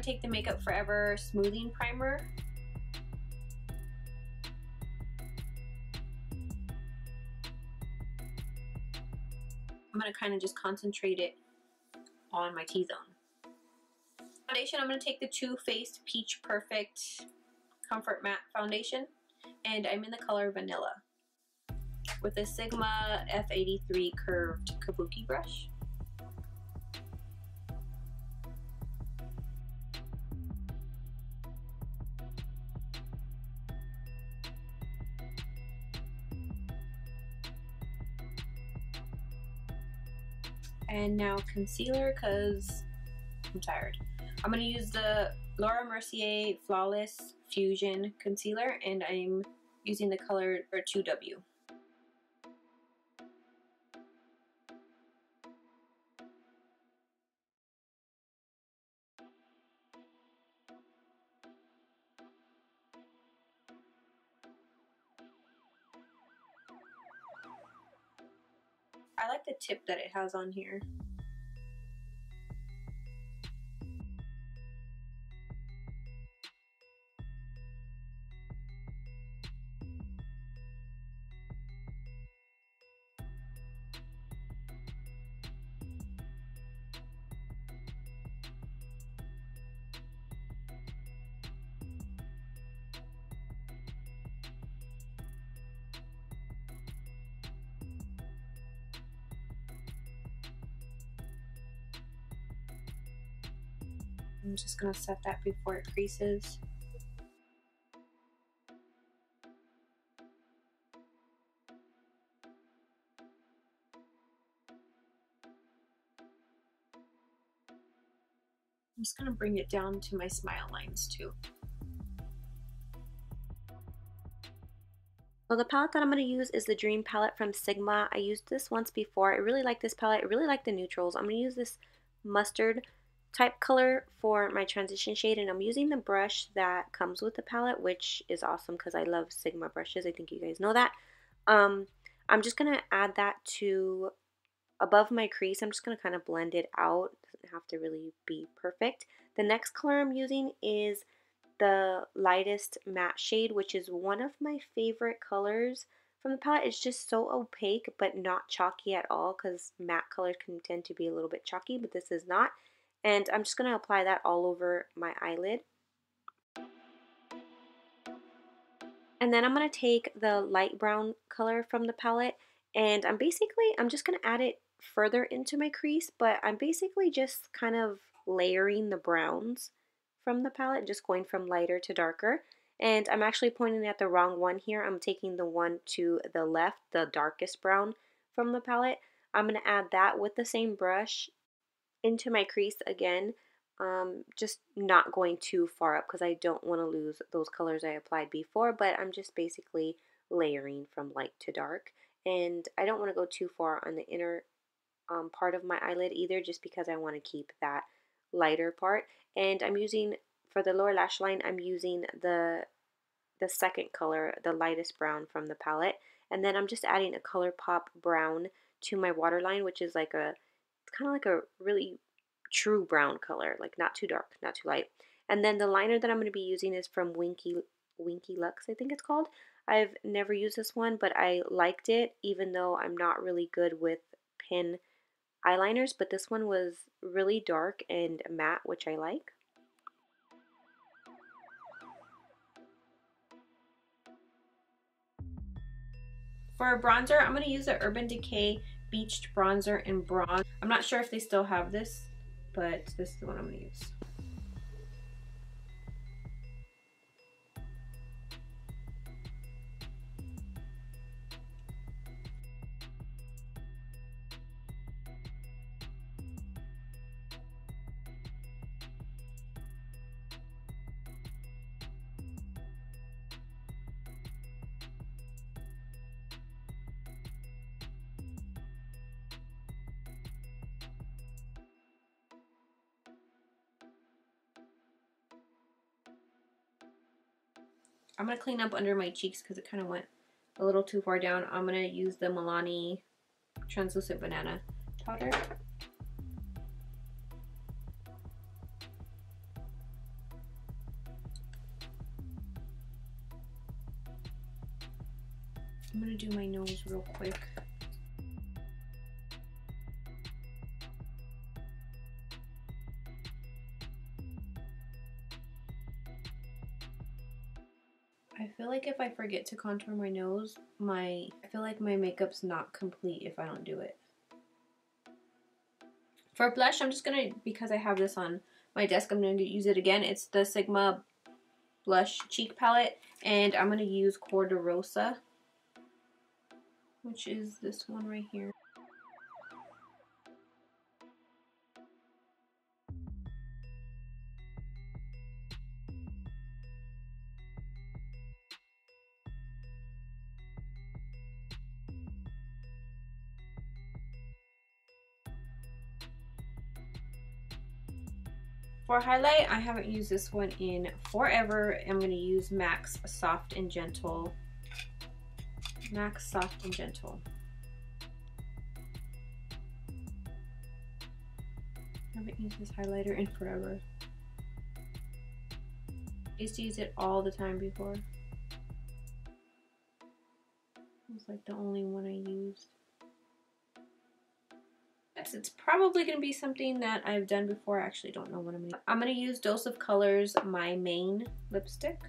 to take the Makeup Forever Smoothing Primer. I'm going to kind of just concentrate it on my T-zone. Foundation, I'm going to take the Too Faced Peach Perfect Comfort Matte Foundation, and I'm in the color Vanilla with a Sigma F83 curved kabuki brush. And now concealer, because I'm tired. I'm going to use the Laura Mercier Flawless Fusion Concealer, and I'm using the color 2W. I like the tip that it has on here. I'm just going to set that before it creases. I'm just going to bring it down to my smile lines too. So the palette that I'm going to use is the Dream palette from Sigma. I used this once before. I really like this palette. I really like the neutrals. I'm going to use this mustard type color for my transition shade, and I'm using the brush that comes with the palette, which is awesome because I love Sigma brushes. I think you guys know that. I'm just going to add that to above my crease. I'm just going to kind of blend it out. It doesn't have to really be perfect. The next color I'm using is the lightest matte shade, which is one of my favorite colors from the palette. It's just so opaque but not chalky at all, because matte colors can tend to be a little bit chalky, but this is not. And I'm just going to apply that all over my eyelid. And then I'm going to take the light brown color from the palette, and I'm just going to add it further into my crease, but I'm basically just kind of layering the browns from the palette, just going from lighter to darker. And I'm actually pointing at the wrong one here. I'm taking the one to the left, the darkest brown from the palette. I'm going to add that with the same brush into my crease again, just not going too far up because I don't want to lose those colors I applied before, but I'm just basically layering from light to dark. And I don't want to go too far on the inner part of my eyelid either, just because I want to keep that lighter part. And I'm using, for the lower lash line, I'm using the second color, the lightest brown from the palette. And then I'm just adding a ColourPop brown to my waterline, which is like it's kind of like a really true brown color, like not too dark, not too light. And then the liner that I'm going to be using is from Winky Lux, I think it's called. I've never used this one, but I liked it, even though I'm not really good with pen eyeliners, but this one was really dark and matte, which I like. For bronzer, I'm going to use the Urban Decay Beached Bronzer in Bronze. I'm not sure if they still have this, but this is the one I'm going to use. I'm going to clean up under my cheeks because it kind of went a little too far down. I'm going to use the Milani Translucent Banana Powder. I'm gonna do my nose real quick. I feel like if I forget to contour my nose, I feel like my makeup's not complete if I don't do it. For blush, I'm just gonna, because I have this on my desk, I'm gonna use it again. It's the Sigma Blush Cheek Palette, and I'm gonna use Cor de Rosa, which is this one right here. For highlight, I haven't used this one in forever. I'm going to use MAC's Soft and Gentle. MAC's Soft and Gentle. I haven't used this highlighter in forever. I used to use it all the time before. It was like the only one I used. It's probably going to be something that I've done before. I actually don't know what I'm going to use. I'm going to use Dose of Colors, my main lipstick.